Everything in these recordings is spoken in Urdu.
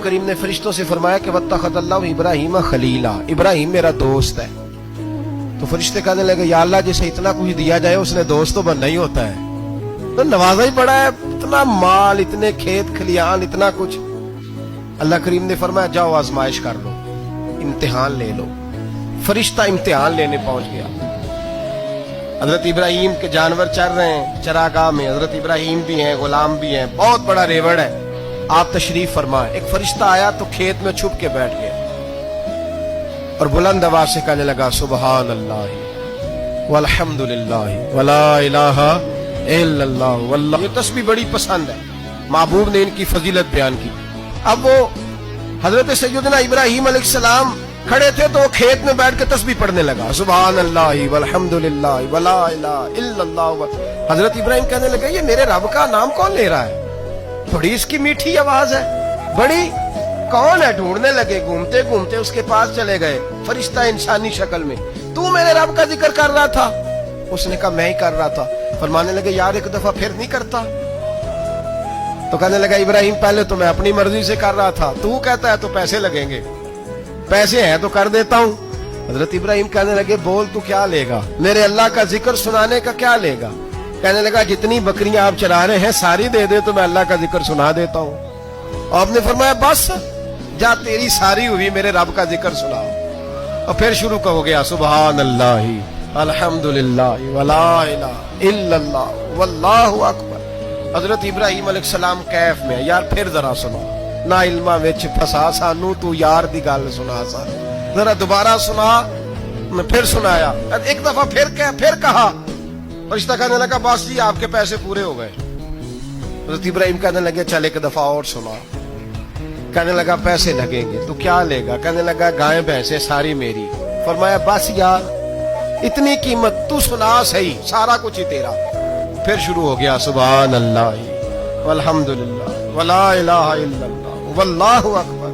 کریم نے فرشتوں سے فرمایا کہ واتخذ اللہ ابراہیم خلیلا، ابراہیم میرا دوست ہے۔ تو فرشتے کہنے لگے یا اللہ جسے اتنا کچھ دیا جائے اس نے دوست تو بننا ہی ہوتا ہے، تو نوازا ہی پڑا ہے، اتنا مال، اتنے کھیت کھلیان، اتنا کچھ۔ اللہ کریم نے فرمایا جاؤ آزمائش کر لو، امتحان لے لو۔ فرشتہ امتحان لینے پہنچ گیا۔ حضرت ابراہیم کے جانور چر رہے ہیں چراگاہ میں، حضرت ابراہیم بھی ہیں، غلام بھی ہیں، بہت بڑا ریوڑ ہے۔ آپ تشریف فرمائیں۔ ایک فرشتہ آیا تو کھیت میں چھپ کے بیٹھ گیا اور بلند آواز سے کہنے لگا سبحان اللہ والحمد للہ ولا الہ الا اللہ واللہ۔ یہ تسبیح بڑی پسند ہے، محبوب نے ان کی فضیلت بیان کی۔ اب وہ حضرت سیدنا ابراہیم علیہ السلام کھڑے تھے تو وہ کھیت میں بیٹھ کے تسبیح پڑھنے لگا سبحان اللہ والحمد للہ ولا الہ الا اللہ۔ حضرت ابراہیم کہنے لگے یہ میرے رب کا نام کون لے رہا ہے؟ بڑی اس کی میٹھی آواز ہے، بڑی کون ہے؟ ڈھونڈنے لگے، گھومتے گھومتے اس کے پاس چلے گئے، فرشتہ انسانی شکل میں۔ تو میرے رب کا ذکر کر رہا تھا؟ اس نے کہا میں ہی کر رہا تھا۔ فرمانے لگے یار ایک دفعہ پھر نہیں کرتا؟ تو کہنے لگا ابراہیم پہلے تو میں اپنی مرضی سے کر رہا تھا، تو کہتا ہے تو پیسے لگیں گے، پیسے ہیں تو کر دیتا ہوں۔ حضرت ابراہیم کہنے لگے بول تو کیا لے گا؟ میرے اللہ کا ذکر سنانے کا کیا لے گا؟ کہنے لگا جتنی بکریاں آپ چرا رہے ہیں ساری دے دے تو میں اللہ کا ذکر سنا دیتا ہوں۔ آپ نے فرمایا بس جا تیری ساری ہوئی، میرے رب کا ذکر سناؤ۔ اور پھر شروع ہو گیا سبحان اللہ الحمدللہ ولا الہ الا اللہ واللہ اکبر۔ حضرت ابراہیم علیہ السلام کیف میں یار پھر ذرا سنا، نا علما وچ پھسا سانو تو یار دی گل سنا سا، ذرا دوبارہ سنا۔ میں پھر سنایا، ایک دفعہ پھر کہا۔ فرشتہ کہنے لگا بس جی آپ کے پیسے پورے ہو گئے۔ حضرت ابراہیم کہنے لگے چل ایک دفعہ اور سنا۔ کہنے لگا پیسے لگیں گے، تو کیا لے گا؟ کہنے لگا گائیں بھینسیں ساری میری۔ فرمایا بس یار اتنی قیمت، تو سنا صحیح، سارا کچھ ہی تیرا۔ پھر شروع ہو گیا سبحان اللہ والحمدللہ ولا الہ الا اللہ واللہ اکبر۔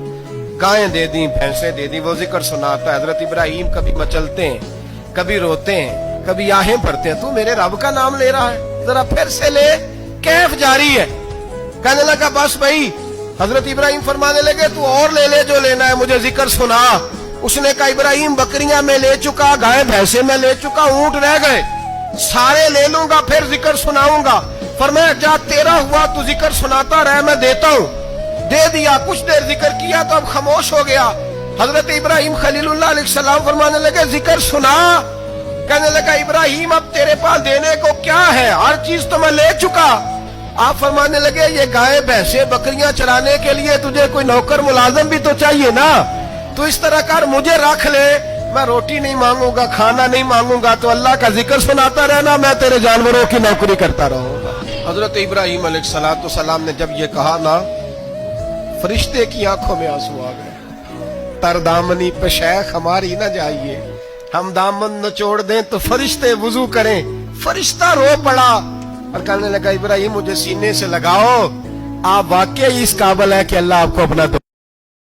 گائیں دے دیں، بھینسیں دے دیں، وہ ذکر سناتا ہے۔ حضرت ابراہیم کبھی مچلتے ہیں، کبھی روتے ہیں، کبھی آہیں پڑھتے ہیں۔ تو میرے رب کا نام لے رہا ہے، ذرا پھر سے لے۔ کیف جاری ہے۔ کہنے لگا بس بھائی۔ حضرت ابراہیم فرمانے لگے تو اور لے لے جو لینا ہے، مجھے ذکر سنا۔ اس نے کہا ابراہیم بکریاں میں لے چکا، گائیں بھینسیں میں لے چکا، اونٹ رہ گئے، سارے لے لوں گا پھر ذکر سناؤں گا۔ فرمایا جا تیرا ہوا تو ذکر سناتا رہ، میں دیتا ہوں۔ دے دیا، کچھ دیر ذکر کیا تو اب خاموش ہو گیا۔ حضرت ابراہیم خلیل اللہ علیہ السلام فرمانے لگے ذکر سنا۔ کہنے لگا ابراہیم اب تیرے پاس دینے کو کیا ہے؟ ہر چیز تو میں لے چکا۔ آپ فرمانے لگے یہ گائے بھینسیں بکریاں چرانے کے لیے تجھے کوئی نوکر ملازم بھی تو چاہیے نا، تو اس طرح کر مجھے رکھ لے، میں روٹی نہیں مانگوں گا، کھانا نہیں مانگوں گا، تو اللہ کا ذکر سناتا رہنا، میں تیرے جانوروں کی نوکری کرتا رہوں گا۔ حضرت ابراہیم علیہ السلام نے جب یہ کہا نا، فرشتے کی آنکھوں میں آنسو آ گئے۔ تر دامنی پہ شیخ ہماری نہ جائیے، ہم دامن نچوڑ دیں تو فرشتے وضو کریں۔ فرشتہ رو پڑا اور کہنے لگا ابراہیم مجھے سینے سے لگاؤ، آپ واقعی اس قابل ہے کہ اللہ آپ کو اپنا